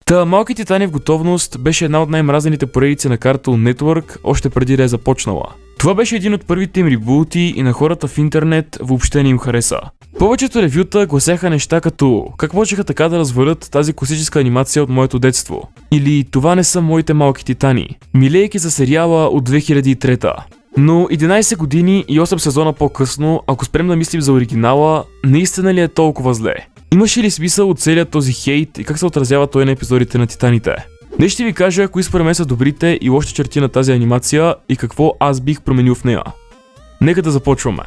Та Малки титани в готовност беше една от най-мразените поредици на Cartoon Network още преди да е започнала. Това беше един от първите им ребути и на хората в интернет въобще не им хареса. Повечето ревюта гласяха неща като "Как можеха така да развалят тази класическа анимация от моето детство?" Или "Това не са моите Малки титани", милейки за сериала от 2003. Но 11 години и 8 сезона по-късно, ако спрем да мислим за оригинала, наистина ли е толкова зле? Имаше ли смисъл от целият този хейт и как се отразява той на епизодите на Титаните? Днес ще ви кажа кои според мен са добрите и лошите черти на тази анимация и какво аз бих променил в нея. Нека да започваме.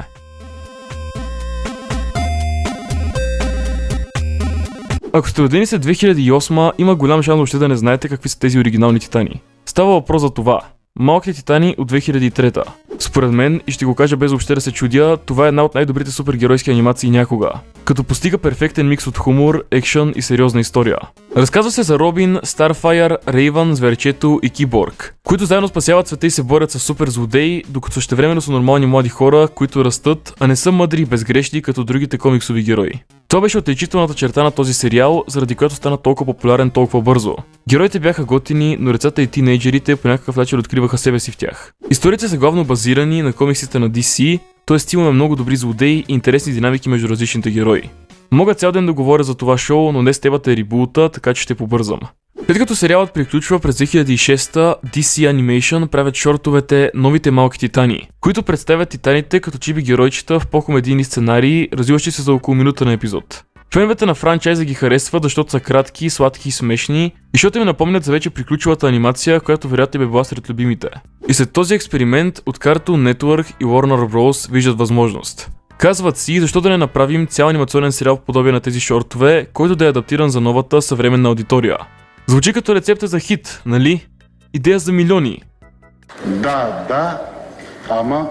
Ако сте родени след 2008, има голям шанс въобще да не знаете какви са тези оригинални Титани. Става въпрос за това. Малките титани от 2003. Според мен, и ще го кажа без въобще да се чудя, това е една от най-добрите супергеройски анимации някога, като постига перфектен микс от хумор, екшън и сериозна история. Разказва се за Робин, Старфайър, Рейвън, Зверчето и Киборг, които заедно спасяват света и се борят с супер злодеи, докато същевременно са нормални млади хора, които растат, а не са мъдри и безгрешни като другите комиксови герои. Това беше отличителната черта на този сериал, заради която стана толкова популярен толкова бързо. Героите бяха готини, но децата и тинейджерите по някакъв начин откриваха себе си в тях. Историите са главно базирани на комиксите на DC, т.е. имаме много добри злодеи и интересни динамики между различните герои. Мога цял ден да говоря за това шоу, но днес темата е ребута, така че ще побързам. След като сериалът приключва през 2006, DC Animation правят шортовете "Новите малки титани", които представят титаните като чиби геройчета в по-комедийни сценарии, развиващи се за около минута на епизод. Феновете на франчайза ги харесват, защото са кратки, сладки и смешни, и защото ми напомнят за вече приключилата анимация, която вероятно бе била сред любимите. И след този експеримент от Cartoon Network и Warner Bros. Виждат възможност. Казват си, защо да не направим цял анимационен сериал в подобие на тези шортове, който да е адаптиран за новата съвременна аудитория. Звучи като рецепта за хит, нали? Идея за милиони. Да, ама...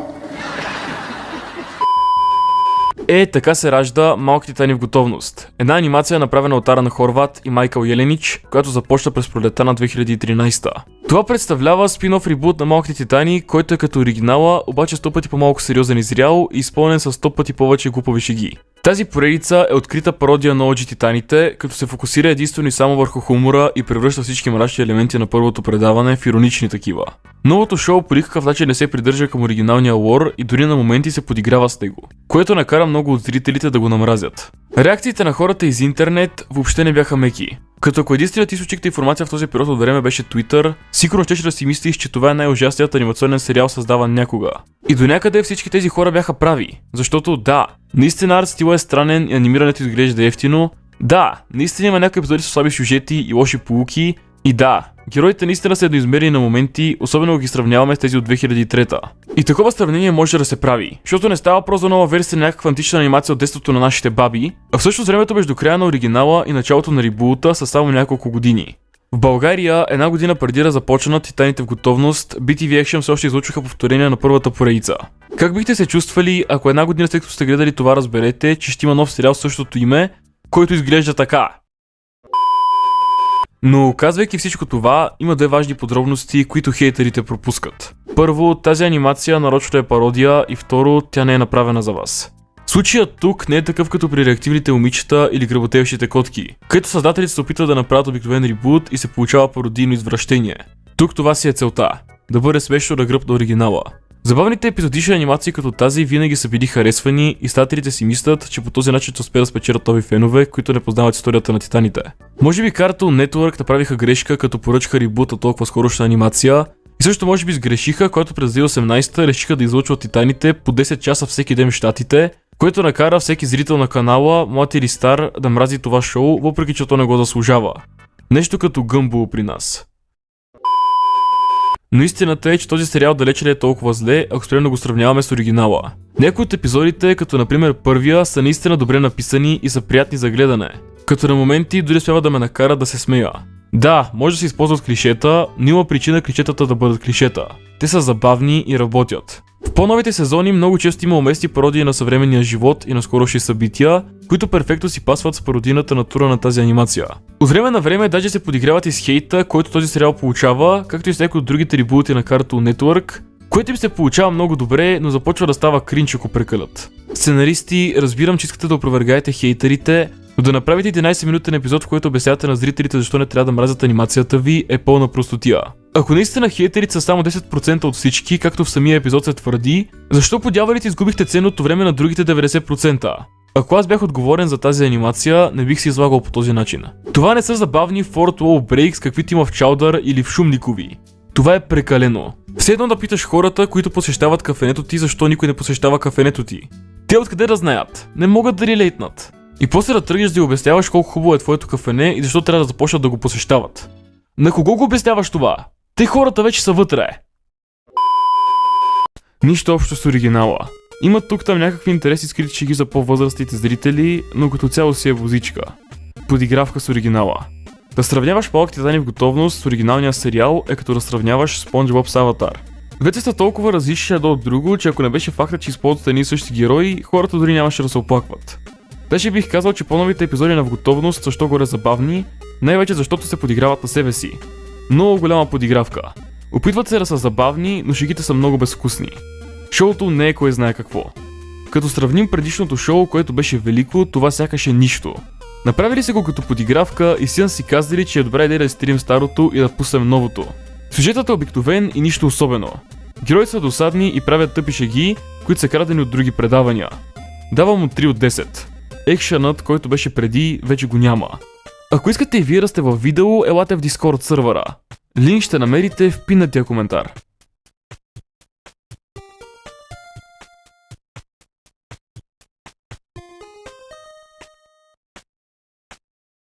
Така се ражда Малки титани в готовност. Една анимация направена от Аран Хорват и Майкъл Еленич, която започна през пролетта на 2013. Това представлява спин-оф ребут на Малките титани, който е като оригинала, обаче 100 пъти по-малко сериозен и зрял и изпълнен с 100 пъти повече глупави шеги. Тази поредица е открита пародия на OG Титаните, като се фокусира единствено и само върху хумора и превръща всички мрачни елементи на първото предаване в иронични такива. Новото шоу по никакъв начин не се придържа към оригиналния лор и дори на моменти се подиграва с него, което накара много от зрителите да го намразят. Реакциите на хората из интернет въобще не бяха меки. Като ако единственият източник на информация в този период от време беше Twitter, сигурно щеше да си мислиш, че това е най-ужасният анимационен сериал създаван някога. И до някъде всички тези хора бяха прави, защото да, наистина арт стила е странен и анимирането изглежда ефтино, да, наистина има някои епизоди с слаби сюжети и лоши поуки, и да, героите наистина са едноизмерени на моменти, особено ако ги сравняваме с тези от 2003. И такова сравнение може да се прави, защото не става въпрос за нова версия на някаква антична анимация от детството на нашите баби, а всъщност времето между края на оригинала и началото на ребута са само няколко години. В България, една година преди да започнат Титаните в готовност, BTV Action все още излучваха повторения на първата поредица. Как бихте се чувствали, ако една година след като сте гледали това разберете, че ще има нов сериал с същото име, който изглежда така? Но казвайки всичко това, има две важни подробности, които хейтерите пропускат. Първо, тази анимация нарочно е пародия и второ, тя не е направена за вас. Случаят тук не е такъв като при реактивните момичета или гработеващите котки, където създателите се опитват да направят обикновен ребут и се получава пародийно извращение. Тук това си е целта – да бъде смешно да гръб на оригинала. Забавните епизодични анимации като тази винаги са били харесвани и стателите си мислят, че по този начин ще успеят да спечелят нови фенове, които не познават историята на Титаните. Може би Cartoon Network направиха грешка, като поръчаха ребута толкова скорошна анимация, и също може би сгрешиха, когато през 2018 решиха да излъчват Титаните по 10 часа всеки ден в щатите, което накара всеки зрител на канала, млад или стар, да мрази това шоу, въпреки че то не го заслужава. Нещо като Гъмбъл при нас. Но истината е, че този сериал далече не е толкова зле, ако спрем да го сравняваме с оригинала. Някои от епизодите, като например първия, са наистина добре написани и са приятни за гледане, като на моменти дори успява да ме накара да се смея. Да, може да се използват клишета, но има причина клишетата да бъдат клишета. Те са забавни и работят. В по-новите сезони много често има уместни пародии на съвременния живот и на скорошни събития, които перфектно си пасват с пародийната натура на тази анимация. От време на време даже се подиграват и с хейта, който този сериал получава, както и с някои от другите ребути на Cartoon Network, което им се получава много добре, но започва да става кринч, ако прекалят. Сценаристи, разбирам, че искате да опровергаете хейтерите, Но да направите 11-минутен епизод, в който обяснявате на зрителите защо не трябва да мразят анимацията ви, е пълна простотия. Ако наистина хейтерите са само 10% от всички, както в самия епизод се твърди, защо по дяволите изгубихте ценното време на другите 90%? Ако аз бях отговорен за тази анимация, не бих се излагал по този начин. Това не са забавни Fourth Wall Breaks, каквито има в Чаудър или в Шумникови. Това е прекалено. Все едно да питаш хората, които посещават кафенето ти, защо никой не посещава кафенето ти. Те откъде да знаят? Не могат да релейтнат. И после да тръгнеш да обясняваш колко хубаво е твоето кафене и защо трябва да започнат да го посещават. На кого го обясняваш това? Те хората вече са вътре. Нищо общо с оригинала. Има тук-там някакви интереси скрити шеги за по-възрастните зрители, но като цяло си е возичка. Подигравка с оригинала. Да сравняваш Малък Титани в готовност с оригиналния сериал е като да сравняваш SpongeBob с Аватар. Вече са толкова различни едно от друго, че ако не беше факта, че използват едни и същи герои, хората дори нямаше да се оплакват. Даже бих казал, че по-новите епизоди на В готовност също горе забавни, най-вече защото се подиграват на себе си. Много голяма подигравка. Опитват се да са забавни, но шегите са много безвкусни. Шоуто не е кой знае какво. Като сравним предишното шоу, което беше велико, това сякаш е нищо. Направили се го като подигравка и си си казали, че е добра идея да изтрим старото и да пуснем новото. Сюжетът е обикновен и нищо особено. Героите са досадни и правят тъпи шеги, които са крадени от други предавания. Давам му 3 от 10. Екшенът, който беше преди, вече го няма. Ако искате и вие да сте във видео, елате в Discord сървъра. Линк ще намерите в пинатия коментар.